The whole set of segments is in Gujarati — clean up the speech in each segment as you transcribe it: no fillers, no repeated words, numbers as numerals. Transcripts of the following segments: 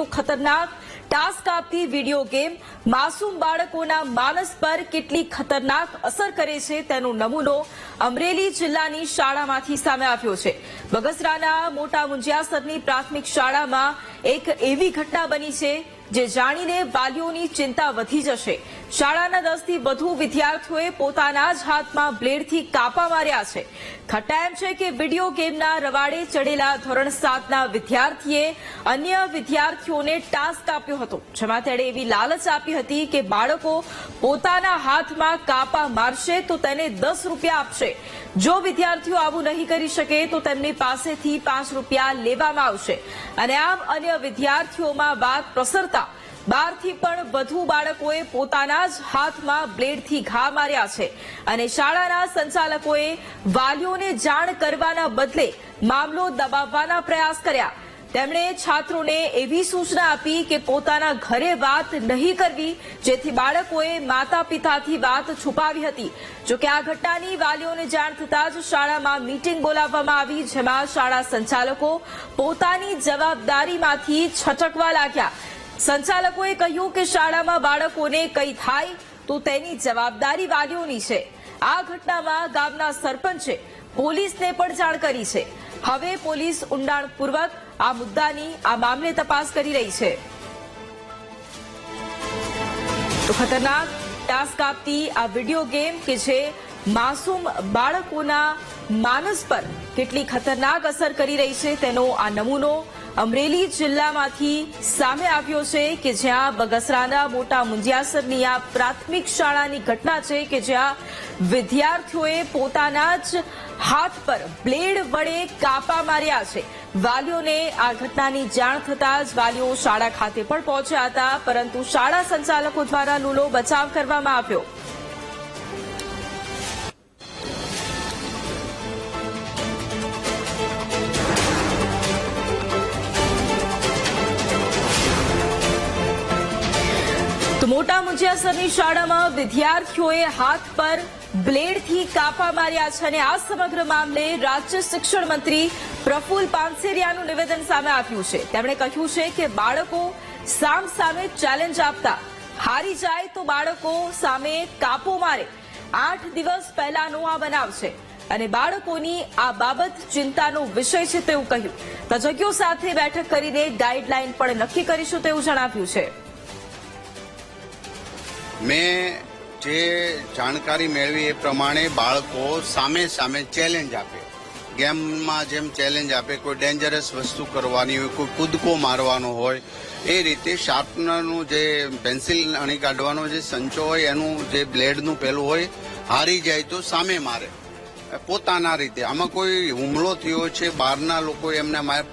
તો ખતરનાક ટાસ્ક આપતી વિડીયો ગેમ માસૂમ બાળકોના માનસ પર કેટલી ખતરનાક અસર કરે છે તેનો નમૂનો અમરેલી જિલ્લાની શાળામાંથી સામે આવ્યો છે। બગસરાના મોટા મુંજિયાસરની પ્રાથમિક શાળામાં એક એવી ઘટના બની છે જે જાણીને વાલીઓની ચિંતા વધી જશે। શાળાના 10 થી વધુ વિદ્યાર્થીઓએ પોતાના જ હાથમાં બ્લેડથી કાપા માર્યા છે। ઘટના એમ છે કે વિડીયો ગેમના રવાડે ચડેલા ધોરણ 7ના વિદ્યાર્થીએ અન્ય વિદ્યાર્થીઓને ટાસ્ક આપ્યો હતો, જેમાં તેણે એવી લાલચ આપી હતી કે બાળકો પોતાના હાથમાં કાપા મારશે તો તેને 10 રૂપિયા આપશે। જો વિદ્યાર્થીઓ આવું નહીં કરી શકે તો તેમની પાસેથી 5 રૂપિયા લેવામાં આવશે। અને આમ અન્ય વિદ્યાર્થીઓમાં વાત પ્રસરતા 12 થી પણ વધુ બાળકોએ પોતાના જ હાથમાં બ્લેડથી ઘા માર્યા છે અને શાળાના સંચાલકોએ વાલીઓને જાણ કરવાના બદલે મામલો દબાવવાના પ્રયાસ કર્યા। તેમણે છાત્રોને એવી સૂચના આપી કે પોતાના ઘરે વાત નહીં કરવી, જેથી બાળકોએ માતા પિતાથી વાત છુપાવી હતી। જોકે આ ઘટનાની વાલીઓને જાણ થતાં જ શાળામાં મીટિંગ બોલાવવામાં આવી, જેમાં શાળા સંચાલકો પોતાની જવાબદારીમાંથી છટકવા લાગ્યા। સંચાલકોએ કહ્યું કે શાળામાં બાળકોને કંઈ થાય તો તેની જવાબદારી વાલીઓની છે। આ ઘટનામાં ગામના સરપંચે પોલીસને પણ જાણ કરી છે। હવે પોલીસ ઊંડાણપૂર્વક આ મુદ્દાની આ મામલે તપાસ કરી રહી છે। તો ખતરનાક ટાસ્ક આપતી આ વિડીયો ગેમ કે જે માસૂમ બાળકોના માનસ પર કેટલી ખતરનાક અસર કરી રહી છે તેનો આ નમૂનો અમરેલી જિલ્લામાંથી સામે આવ્યો છે કે જ્યાં બગસરાના મોટા મુંજિયાસરની આ પ્રાથમિક શાળાની ઘટના છે કે જ્યાં વિદ્યાર્થીઓએ પોતાના જ હાથ પર બ્લેડ વડે કાપા માર્યા છે। વાલીઓને આ ઘટનાની જાણ થતાં જ વાલીઓ શાળા ખાતે પણ પહોંચ્યા હતા, પરંતુ શાળા સંચાલકો દ્વારા લૂલો બચાવ કરવામાં આવ્યો। તો મોટા મુંજિયાસરની શાળામાં વિદ્યાર્થીઓએ હાથ પર બ્લેડથી કાપા માર્યા છે અને આ સમગ્ર મામલે રાજ્ય શિક્ષણ મંત્રી પ્રફુલ પાનસેરિયાનું નિવેદન સામે આવ્યું છે। તેમણે કહ્યું છે કે બાળકો સામે ચેલેન્જ આપતા હારી જાય તો બાળકો સામે કાપો મારે। 8 દિવસ પહેલાનો આ બનાવ છે અને બાળકોની આ બાબત ચિંતાનો વિષય છે તેવું કહ્યું। તજજ્ઞો સાથે બેઠક કરીને ગાઈડલાઈન પણ નક્કી કરીશું તેવું જણાવ્યું છે। મેં જે જાણકારી મેળવી એ પ્રમાણે બાળકો સામે ચેલેન્જ આપે, ગેમમાં જેમ ચેલેન્જ આપે, કોઈ ડેન્જરસ વસ્તુ કરવાની હોય, કોઈ કૂદકો મારવાનો હોય, એ રીતે શાર્પનરનું જે પેન્સિલ અણી કાઢવાનો જે સંચો હોય એનું જે બ્લેડનું પેલું હોય, હારી જાય તો સામે મારે પોતાના રીતે। આમાં કોઈ હુમલો થયો છે, બહારના લોકો એમને મારે,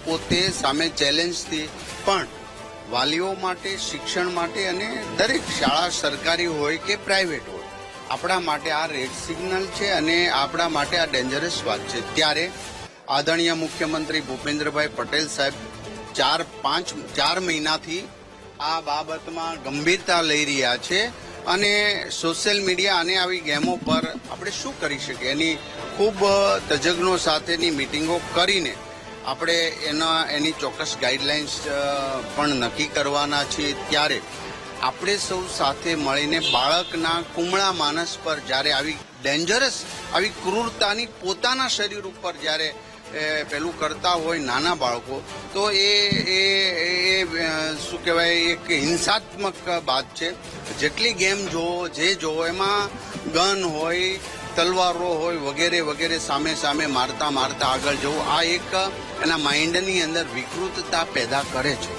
પોતે સામે ચેલેન્જથી પણ વાલીઓ માટે, શિક્ષણ માટે અને દરેક શાળા સરકારી હોય કે પ્રાઇવેટ હોય આપણા માટે આ રેડ સિગ્નલ છે અને આપણા માટે આ ડેન્જરસ વાત છે। ત્યારે આદરણીય મુખ્યમંત્રી ભૂપેન્દ્રભાઈ પટેલ સાહેબ 4 મહિનાથી આ બાબતમાં ગંભીરતા લઈ રહ્યા છે અને સોશિયલ મીડિયા અને આવી ગેમો પર આપણે શું કરી શકીએ એની ખૂબ તજજ્ઞો સાથેની મિટિંગો કરીને આપણે એની ચોક્કસ ગાઈડલાઇન્સ પણ નક્કી કરવાના છીએ। ત્યારે આપણે સૌ સાથે મળીને બાળકના કુમળા માનસ પર જ્યારે આવી ડેન્જરસ, આવી ક્રૂરતાની પોતાના શરીર ઉપર જ્યારે પેલું કરતા હોય નાના બાળકો, તો એ શું કહેવાય, એક હિંસાત્મક વાત છે। જેટલી ગેમ જોવો, જે જોવો, એમાં ગન હોય, તલવારો હોય, વગેરે સામે મારતા આગળ જવું, આ એક એના માઇન્ડની અંદર વિકૃતતા પેદા કરે છે।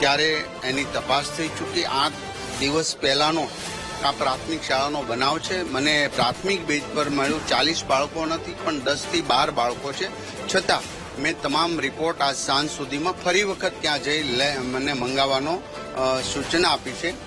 ત્યારે એની તપાસ થઈ ચૂકી। 8 દિવસ પહેલાનો આ પ્રાથમિક શાળાનો બનાવ છે। મને પ્રાથમિક બેઝ પર મળ્યું 40 બાળકો નથી પણ 10 થી 12 બાળકો છે, છતાં મેં તમામ રિપોર્ટ આજ સાંજ સુધીમાં ફરી વખત ત્યાં જઈ મને મંગાવવાનો સૂચના આપી છે।